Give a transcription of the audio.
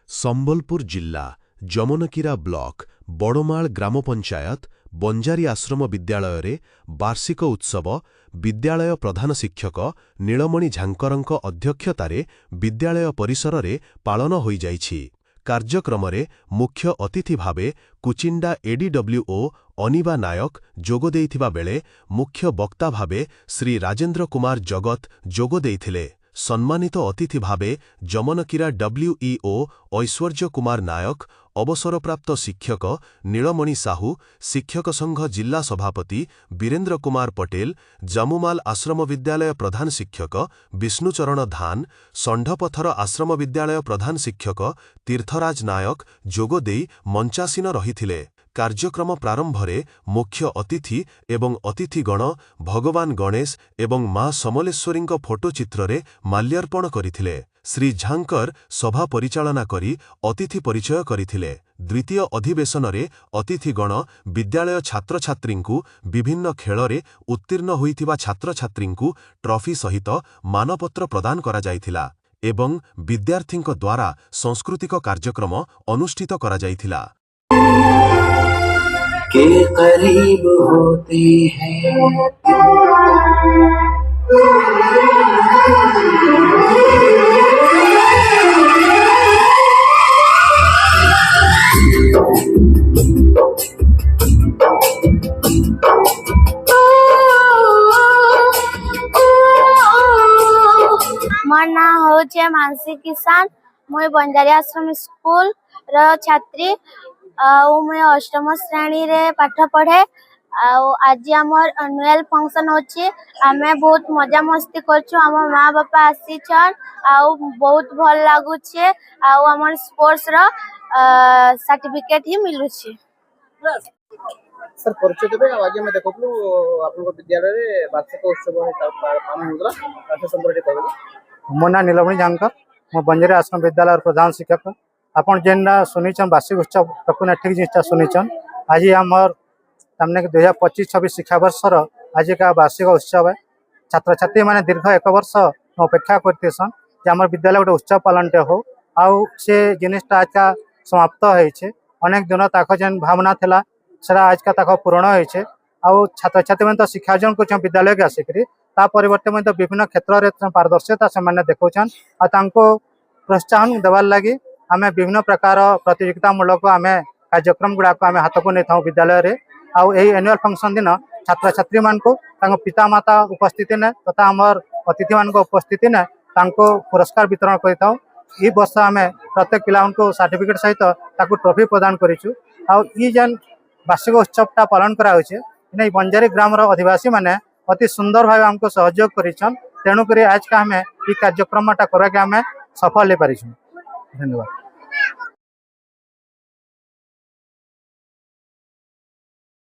ସମ୍ବଲପୁର ଜିଲ୍ଲା ଯମନକିରା ବ୍ଲକ ବଡ଼ମାଳ ଗ୍ରାମ ପଞ୍ଚାୟତ ବଞ୍ଜାରୀ ଆଶ୍ରମ ବିଦ୍ୟାଳୟରେ ବାର୍ଷିକ ଉତ୍ସବ ବିଦ୍ୟାଳୟ ପ୍ରଧାନ ଶିକ୍ଷକ ନୀଳମଣି ଝାଙ୍କରଙ୍କ ଅଧ୍ୟକ୍ଷତାରେ ବିଦ୍ୟାଳୟ ପରିସରରେ ପାଳନ ହୋଇଯାଇଛି। କାର୍ଯ୍ୟକ୍ରମରେ ମୁଖ୍ୟ ଅତିଥି ଭାବେ କୁଚିଣ୍ଡା ଏଡିଡବ୍ଲ୍ୟୁଓ ଅନିବା ନାୟକ ଯୋଗ ଦେଇଥିବା ବେଳେ ମୁଖ୍ୟ ବକ୍ତା ଭାବେ ଶ୍ରୀ ରାଜେନ୍ଦ୍ର କୁମାର ଜଗତ ଯୋଗ ଦେଇଥିଲେ। ସମ୍ମାନିତ ଅତିଥି ଭାବେ ଯମନକିରା ଡବ୍ଲ୍ୟୁଇଓ ଐଶ୍ୱର୍ଯ୍ୟ କୁମାର ନାୟକ, ଅବସରପ୍ରାପ୍ତ ଶିକ୍ଷକ ନୀଳମଣି ସାହୁ, ଶିକ୍ଷକ ସଂଘ ଜିଲ୍ଲା ସଭାପତି ବୀରେନ୍ଦ୍ର କୁମାର ପଟେଲ, ଜାମୁମାଲ ଆଶ୍ରମ ବିଦ୍ୟାଳୟ ପ୍ରଧାନ ଶିକ୍ଷକ ବିଷ୍ଣୁଚରଣ ଧାନ, ଷଣ୍ଢପଥର ଆଶ୍ରମ ବିଦ୍ୟାଳୟ ପ୍ରଧାନ ଶିକ୍ଷକ ତୀର୍ଥରାଜ ନାୟକ ଯୋଗ ଦେଇ ମଞ୍ଚାସୀନ ରହିଥିଲେ। କାର୍ଯ୍ୟକ୍ରମ ପ୍ରାରମ୍ଭରେ ମୁଖ୍ୟ ଅତିଥି ଏବଂ ଅତିଥିଗଣ ଭଗବାନ ଗଣେଶ ଏବଂ ମା ସମଲେଶ୍ୱରୀଙ୍କ ଫଟୋଚିତ୍ରରେ ମାଲ୍ୟାର୍ପଣ କରିଥିଲେ। ଶ୍ରୀ ଝାଙ୍କର ସଭା ପରିଚାଳନା କରି ଅତିଥି ପରିଚୟ କରିଥିଲେ। ଦ୍ୱିତୀୟ ଅଧିବେଶନରେ ଅତିଥିଗଣ ବିଦ୍ୟାଳୟ ଛାତ୍ରଛାତ୍ରୀଙ୍କୁ ବିଭିନ୍ନ ଖେଳରେ ଉତ୍ତୀର୍ଣ୍ଣ ହୋଇଥିବା ଛାତ୍ରଛାତ୍ରୀଙ୍କୁ ଟ୍ରଫି ସହିତ ମାନପତ୍ର ପ୍ରଦାନ କରାଯାଇଥିଲା ଏବଂ ବିଦ୍ୟାର୍ଥୀଙ୍କ ଦ୍ୱାରା ସାଂସ୍କୃତିକ କାର୍ଯ୍ୟକ୍ରମ ଅନୁଷ୍ଠିତ କରାଯାଇଥିଲା। के करीब होते हैं मोर ना होचे मानसी किसान। मुई बंजारी आश्रम स्कूल रो छात्री। मुई अष्टम श्रेणी रे पाठ पढ़े। आज आमर एनुअल फंक्शन होची। आमे बहुत मजा मस्ती करछु। आमर माँ बापा आसी छन। बहुत भल लागुछे। आमर स्पोर्ट्स रो सर्टिफिकेट ही मिलुछे। सर परिचय देबे। आज मैं देखथलु आपन विद्यालय रे वार्षिक उत्सव पालन होतला राष्ट्र संपर्क करबे। मो ना नीलमणि झांकर। मो बंजारी आश्रम विद्यालय प्रधान शिक्षक। आपन जेनना सुनिछन वार्षिक उत्सव प्रकुना ठीक जिनिसटा सुनिछन। आज हमर सामने 2025-26 शिक्षा वर्षर आज का वार्षिक उत्सव है। छात्र छात्री माने दीर्घ 1 वर्ष अपेक्षा करतेसन जे हमर विद्यालय गोटे उत्सव पालनटे हो। आउ से जिनिसटा आज का समाप्त होइछे। अनेक दिन ताक जेन भावना थिला सेरा आज का ताक पूर्ण होइछे। आउ छात्र छात्री मन तो शिक्षा अर्जन को विद्यालय के आसिकरी ता परिवर्ते में तो विभिन्न क्षेत्र रे पारदर्शिता से माने देखौछन। आ तांको प्रोत्साहन देवार लागि आमे विभिन्न प्रकार प्रतियोगितामूलक आमे कार्यक्रम गुड़ा को आमे हाथ को नहीं था विद्यालय रे। आउ एही एनुअल फंक्शन दिन छात्र छात्री मान को पिता माता उपस्थिति ने तथा आमर अतिथि मान को उपस्थिति ने तांको पुरस्कार वितरण करता। ई वर्ष आमे प्रत्येक पिला को सर्टिफिकेट सहित ताकू ट्रॉफी प्रदान करिछु। आउ ई जेन वार्षिक उत्सवटा पालन करा होइछे नै बंजारी ग्राम रो अधिवासी माने अति सुंदर भाव हमको सहयोग करिछन। तेणु करी आज का हमें ई कार्यक्रमटा करा के हमें सफल ले पारिछु। धन्यवाद।